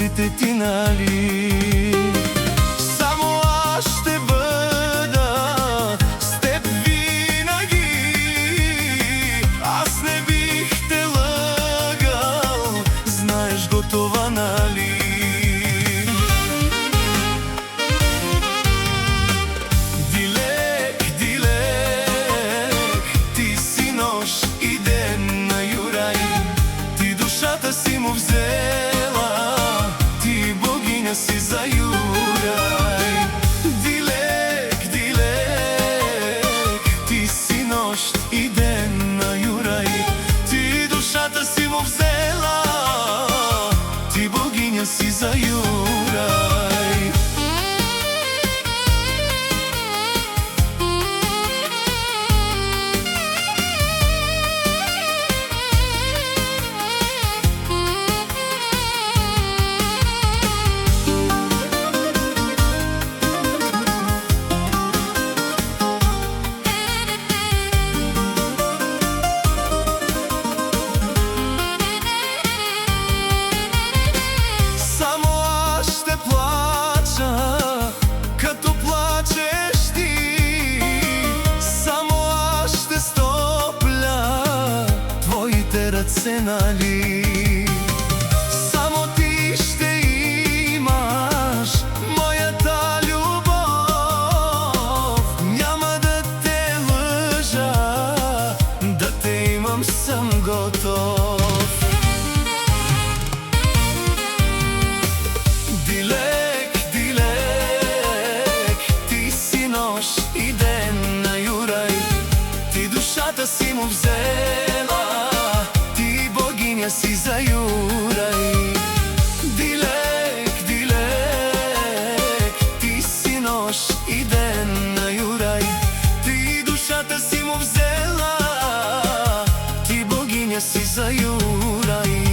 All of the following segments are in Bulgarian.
сите ти, нали? Само аз ще бъда с теб винаги. Аз не бих те лъгал, знаеш го това, нали? Дилек, дилек, ти си нощ и ден на Юрай. Ти душата си му взела, ти богиня си за Юрай. Дилек, дилек, ти си нощ и ден на Юрай. Ти душата си му взела, ти богиня си за Юрай. Ръце, нали? Само ти ще имаш моята любов. Няма да те лъжа, да те имам съм готов. Дилек, дилек, ти си нощ и ден на Юрай. Ти душата си му взела, богиня си за Юрай. Дилек, дилек, ти си нощ и ден на Юрай. Ти душата си му взела, ти богиня си за Юрай.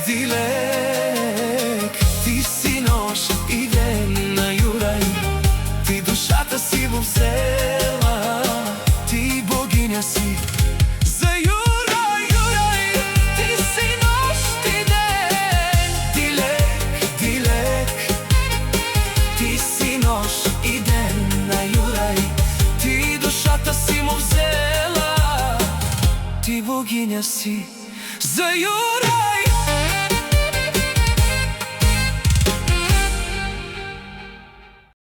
Дилек, ти си нощ и ден на Юрай. Ти душата си му взела, ти богиня си за Юрай. Юрай, ти си нощ и ден. Дилек, дилек, ти си нощ и ден на Юрай. Ти душата си му взела, ти богиня си за Юрай.